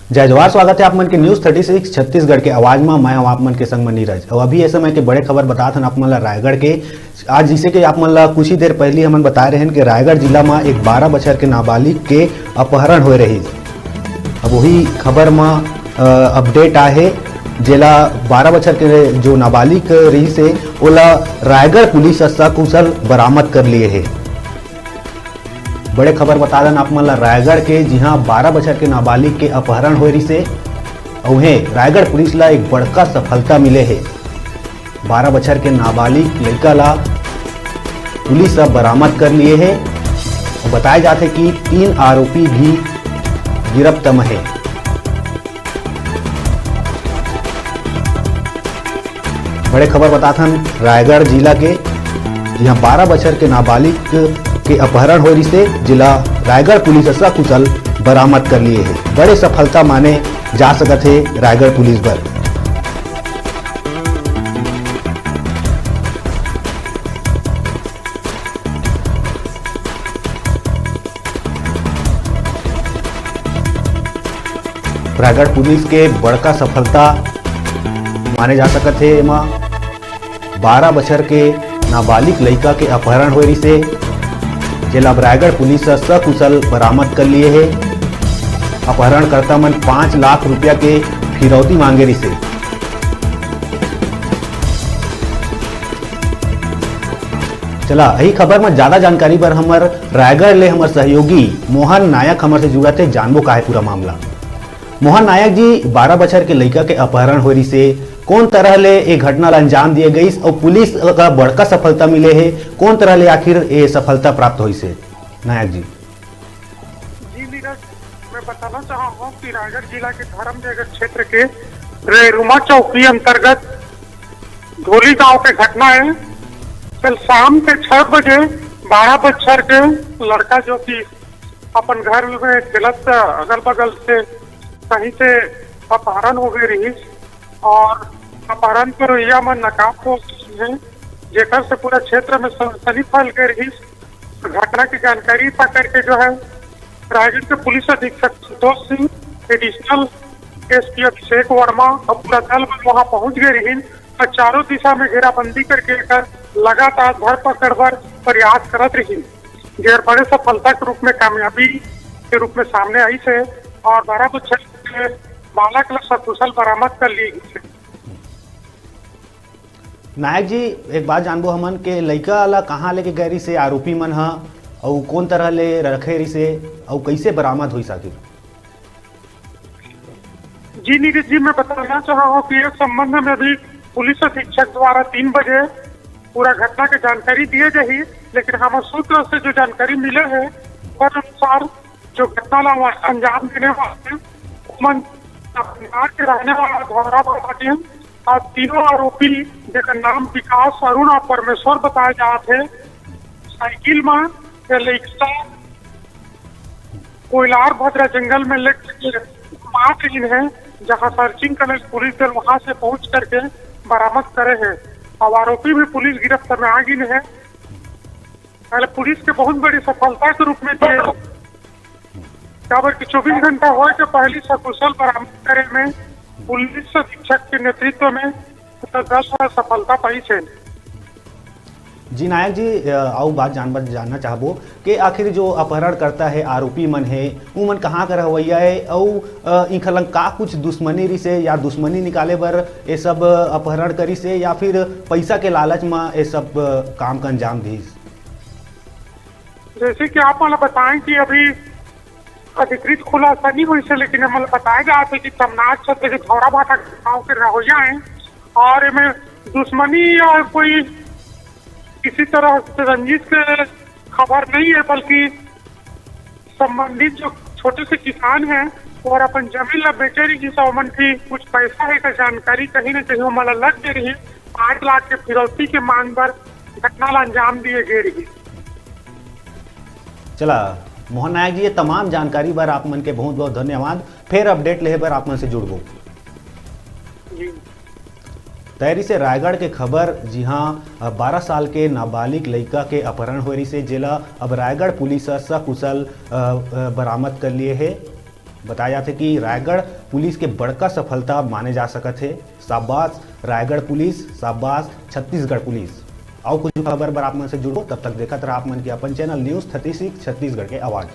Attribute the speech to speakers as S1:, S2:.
S1: जय जवाहर, स्वागत है आप मन के न्यूज 36 छत्तीसगढ़ के आवाज में। मैं आप मन के संग में नीरज। और अभी ऐसे में के बड़े खबर बता था आप मन ला रायगढ़ के। आज जिसे कि आप मन ला कुछ ही देर पहले हमन बता रहे हैं कि रायगढ़ जिला में एक 12 बछर के नाबालिग के अपहरण हो रही। अब वही खबर में अपडेट आहे जेला 12 बछर के जो नाबालिग रही से ओला रायगढ़ पुलिस सकुशल बरामद कर लिए है। बड़े खबर बता दें आप मन ला रायगढ़ के, जी हाँ 12 बछर के नाबालिग के अपहरण हो रही से उन्हें रायगढ़ पुलिस ला एक बड़का सफलता मिले है। 12 बछर के नाबालिग लड़का ला पुलिस अब बरामद कर लिए है और बताया जाते कि 3 आरोपी भी गिरफ्तार में है। बड़े खबर बताते हैं रायगढ़ जिला के, यहाँ 12 बछर के नाबालिग के अपहरण हो रही से जिला रायगढ़ पुलिस सकुशल बरामद कर लिए है। बड़े सफलता माने जा सकत है रायगढ़ पुलिस पर। रायगढ़ पुलिस के बड़का सफलता माने जा सकत है। एमा 12 बछर के नाबालिग लड़का के अपहरण हो रही से जिला रायगढ़ पुलिस सकुशल बरामद कर लिए है। अपहरणकर्ता मन 5 लाख रुपया के फिरौती मांगे रही से। चला यही खबर में ज्यादा जानकारी पर हमार रायगढ़ ले हमार सहयोगी मोहन नायक हमार से जुड़ा थे। जानबो का है पूरा मामला। मोहन नायक जी, 12 बछर के लड़का के अपहरण हो रही से कौन तरह ले ये घटना ला अंजाम दिए गई और पुलिस का बड़का सफलता मिले है, कौन तरह ले आखिर ये सफलता प्राप्त हुई से? नायक जी
S2: नीरज, मैं बताना चाहूँगा कि रायगढ़ जिला के धर्मनगर क्षेत्र के रेरुमा चौकी अंतर्गत धोली गांव के घटना है। कल शाम के 6 बजे 12 बछर के लड़का जो कि अपन घर में खेलत अगल बगल से कहीं से अपहरण हो गई रही और अपहरण पर रोइया में नकाब हो है, जेकर से पूरा क्षेत्र में सनसनी फैल गई रही। घटना की जानकारी पकड़ के जो है रायगढ़ के पुलिस अधीक्षक संतोष सिंह, एडिशनल एसपी अभिषेक वर्मा और पूरा दल वहां पहुंच गए रही और चारों दिशा में घेराबंदी करके लगातार धरपकड़ पर प्रयास करत रही। गैर बड़े सफलता के रूप में कामयाबी के रूप में सामने आई से और 12 बछर के बालक ला सकुशल बरामद कर ली गई।
S1: नायक जी, एक बात जानबो हमन के लड़का ला कहाँ लेके गए रही से आरोपी मन हा और कौन तरह ले रखे रही से और कैसे बरामद हुई साथी?
S2: जी नीरज जी, मैं बताना चाहूँ कि इस संबंध में भी पुलिस अधीक्षक द्वारा 3 बजे पूरा घटना की जानकारी दिए गई, लेकिन हमारे सूत्र से जो जानकारी मिले है उस अनुसार जो घटना ला अंजाम देने वाले के रहने वाला घोरा बाबा और तीनों आरोपी जिनका नाम विकास, अरुण और परमेश्वर बताए जाते हैं, साइकिल में रिक्शा कोयलार भद्रा जंगल में लेकर मार्च है, जहां सर्चिंग करने पुलिस दल वहां से पहुंच करके बरामद करे हैं। अब आरोपी भी पुलिस गिरफ्तार में आ गई है। पहले पुलिस के बहुत बड़ी सफलता के रूप में खबर की 24 घंटा हो के पहली सकुशल बरामद करे में पुलिस अधीक्षक के नेतृत्व में 10 सफलता पाई है।
S1: जी नायक जी, आओ बात जानना चाहबो कि आखिर जो अपहरण करता है आरोपी मन है वो मन कहाँ कर रवैया है और इखलंग का कुछ दुश्मनी रही से या दुश्मनी निकाले बर ये सब अपहरण करी से या फिर पैसा के लालच में ये सब काम का अंजाम दी?
S2: जैसे कि आप मतलब बताएं कि अभी अधिकृत खुलासा नहीं हुई से, लेकिन हमें बताया गया था कि तमनाथ क्षेत्र के धौरा भाटा गाँव के रहोया है और इनमें दुश्मनी और कोई किसी तरह से रंजिश के खबर नहीं है, बल्कि संबंधित जो छोटे से किसान हैं और अपन जमीन ला बेचे रही जिस मन की कुछ पैसा है का जानकारी कहीं न कहीं हमारा लग गई रही। 8 लाख के फिरौती के मांग पर घटना ला अंजाम दिए गए रही।
S1: चला मोहन नायक जी, ये तमाम जानकारी पर आप मन के बहुत बहुत धन्यवाद। फिर अपडेट ले पर आप मन से जुड़बो। तैयारी से रायगढ़ के खबर, जी हाँ 12 साल के नाबालिग लड़का के अपहरण हो रही से जिला अब रायगढ़ पुलिस सकुशल बरामद कर लिए है। बताया जाते कि रायगढ़ पुलिस के बड़का सफलता माने जा सकत है। शाबाश रायगढ़ पुलिस, शाबाश छत्तीसगढ़ पुलिस। और कुछ खबर पर आप मन से जुड़ो, तब तक देखत रहा आप मन के अपन चैनल न्यूज़ 36 छत्तीसगढ़ के आवाज़।